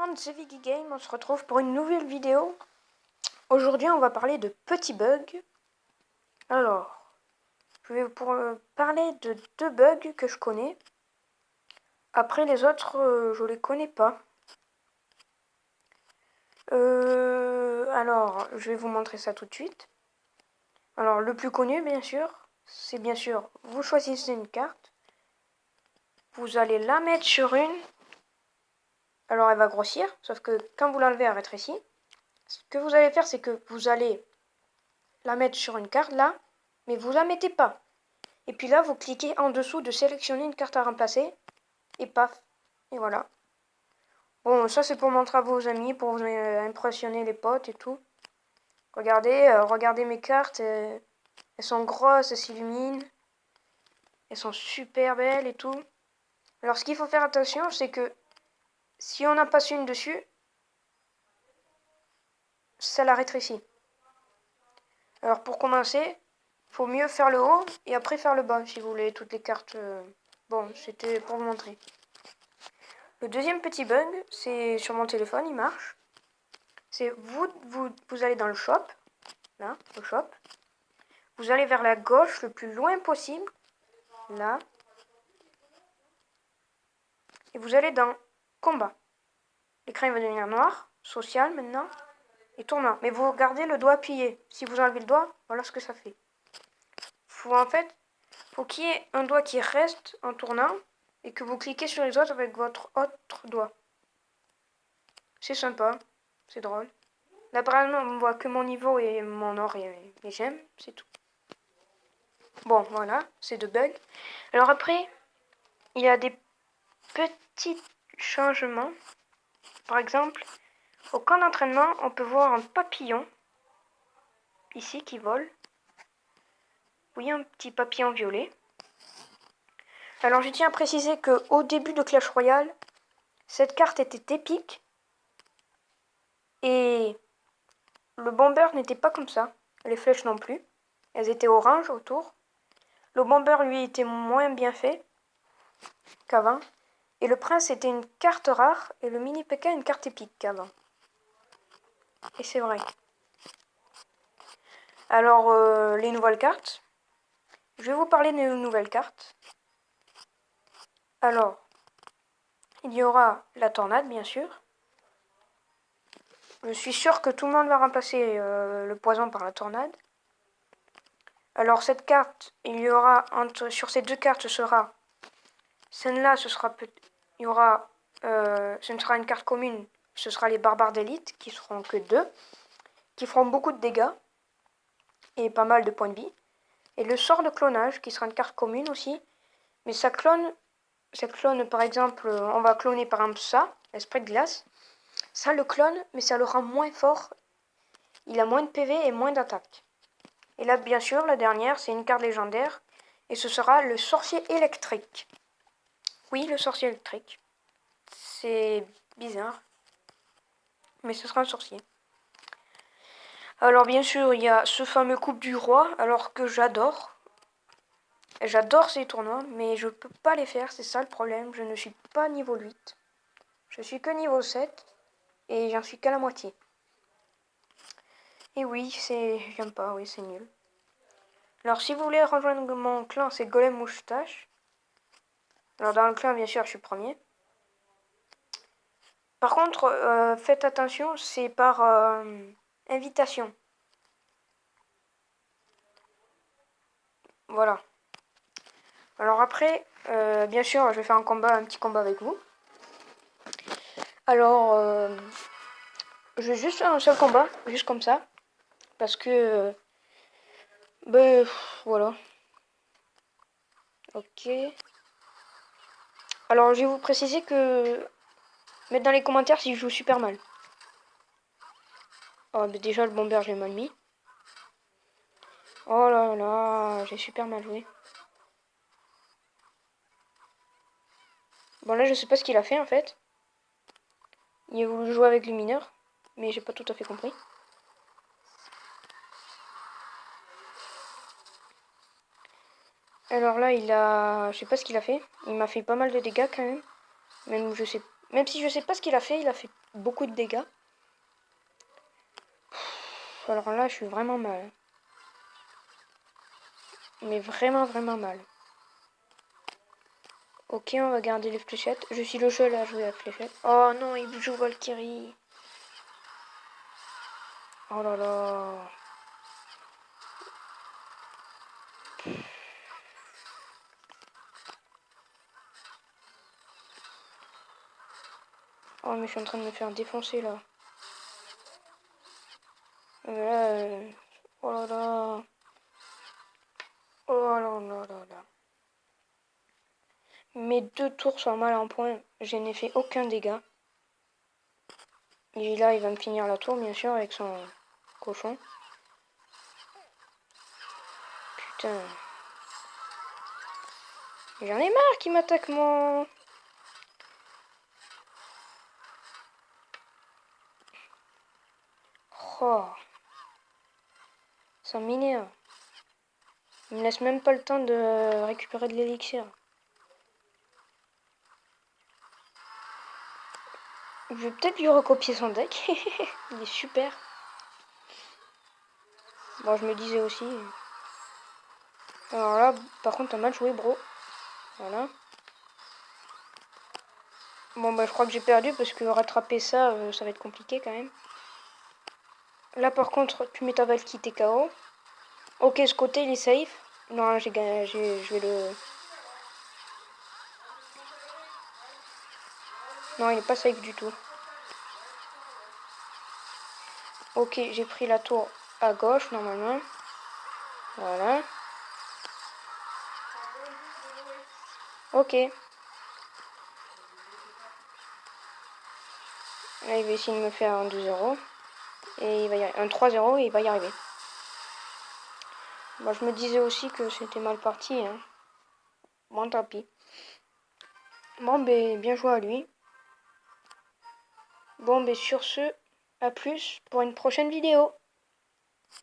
monde, c'est Vicky Game, on se retrouve pour une nouvelle vidéo. Aujourd'hui, on va parler de petits bugs. Alors, je vais vous parler de 2 bugs que je connais. Après, les autres, je les connais pas. Alors, je vais vous montrer ça tout de suite. Alors, le plus connu, bien sûr, c'est bien sûr, vous choisissez une carte. Vous allez la mettre sur une. Alors, elle va grossir, sauf que quand vous l'enlevez, elle rétrécit. Ce que vous allez faire, c'est que vous allez la mettre sur une carte, là, mais vous la mettez pas. Et puis là, vous cliquez en dessous de sélectionner une carte à remplacer. Et paf. Et voilà. Bon, ça c'est pour montrer à vos amis, pour vous impressionner les potes et tout. Regardez, regardez mes cartes. Elles sont grosses, elles s'illuminent. Elles sont super belles et tout. Alors ce qu'il faut faire attention, c'est que si on en passe une dessus, ça la rétrécit. Alors pour commencer, faut mieux faire le haut et après faire le bas si vous voulez toutes les cartes. Bon, c'était pour vous montrer. Le deuxième petit bug, c'est sur mon téléphone, il marche. C'est vous allez dans le shop, là, le shop. Vous allez vers la gauche le plus loin possible, là. Et vous allez dans combat. L'écran va devenir noir, social maintenant, et tournoi. Mais vous gardez le doigt appuyé. Si vous enlevez le doigt, voilà ce que ça fait. Faut qu'il y ait un doigt qui reste en tournant et que vous cliquez sur les autres avec votre autre doigt. C'est sympa, c'est drôle. Là, par exemple, on voit que mon niveau et mon or et j'aime, c'est tout. Bon, voilà, c'est 2 bugs. Alors après, il y a des petits changements. Par exemple, au camp d'entraînement, on peut voir un papillon, ici, qui vole. Oui, un petit papillon violet. Alors, je tiens à préciser qu'au début de Clash Royale, cette carte était épique. Et le bomber n'était pas comme ça. Les flèches non plus. Elles étaient orange autour. Le bomber, lui, était moins bien fait qu'avant. Et le prince était une carte rare et le mini P.K. une carte épique qu'avant. Et c'est vrai. Alors, les nouvelles cartes. Je vais vous parler des nouvelles cartes. Alors, il y aura la tornade, bien sûr. Je suis sûr que tout le monde va remplacer le poison par la tornade. Alors, cette carte, il y aura sur ces 2 cartes, ce sera celle-là, il y aura, ce ne sera une carte commune, ce sera les barbares d'élite qui seront que 2, qui feront beaucoup de dégâts et pas mal de points de vie. Et le sort de clonage qui sera une carte commune aussi, mais ça clone par exemple, on va cloner par exemple ça, l'esprit de glace. Ça le clone, mais ça le rend moins fort. Il a moins de PV et moins d'attaque. Et là, bien sûr, la dernière, c'est une carte légendaire. Et ce sera le sorcier électrique. Oui, le sorcier électrique. C'est bizarre. Mais ce sera un sorcier. Alors bien sûr, il y a ce fameux Coupe du Roi, alors que j'adore. J'adore ces tournois, mais je peux pas les faire, c'est ça le problème. Je ne suis pas niveau 8. Je suis que niveau 7. Et j'en suis qu'à la moitié. Et oui, j'aime pas, oui, c'est nul. Alors si vous voulez rejoindre mon clan, c'est Golem Moustache. Alors dans le clan, bien sûr, je suis premier. Par contre, faites attention, c'est par invitation. Voilà. Alors après, bien sûr, je vais faire un petit combat avec vous. Alors, je vais juste faire un seul combat, juste comme ça. Parce que, voilà. Ok. Alors, je vais vous préciser que... Mettre dans les commentaires si je joue super mal. Oh, mais déjà, le bomber, je l'ai mal mis. Oh là là, j'ai super mal joué. Bon, là, je sais pas ce qu'il a fait, en fait. Il a voulu jouer avec le mineur, mais j'ai pas tout à fait compris. Alors là, je sais pas ce qu'il a fait. Il m'a fait pas mal de dégâts, quand même. Même si je sais pas ce qu'il a fait beaucoup de dégâts. Alors là, je suis vraiment mal. Mais vraiment, vraiment mal. Ok, on va garder les fléchettes. Je suis le seul à jouer à la fléchette. Oh non, il joue Valkyrie. Oh là là. Oh mais je suis en train de me faire défoncer là. Oh là là. Oh là là là là. Mes 2 tours sont mal en point. Je n'ai fait aucun dégât. Et là, il va me finir la tour, bien sûr, avec son cochon. Putain. J'en ai marre qu'il m'attaque, moi. Oh. Ça m'énerve. Il me laisse même pas le temps de récupérer de l'élixir. Je vais peut-être lui recopier son deck. Il est super. Bon, je me disais aussi. Alors là, par contre, t'as mal joué, bro. Voilà. Bon, bah, je crois que j'ai perdu parce que rattraper ça, ça va être compliqué quand même. Là, par contre, tu mets ta Valkyrie, t'es KO. Ok, ce côté, il est safe. Non, j'ai gagné. Je vais le... Non, il est pas safe du tout. Ok, j'ai pris la tour à gauche, normalement. Voilà. Ok. Là, il va essayer de me faire un 2-0. Et il va y arriver. Un 3-0 et il va y arriver. Moi, je me disais aussi que c'était mal parti. Hein. Bon, tant pis. Bon, ben, bien joué à lui. Bon, ben, sur ce, à plus pour une prochaine vidéo.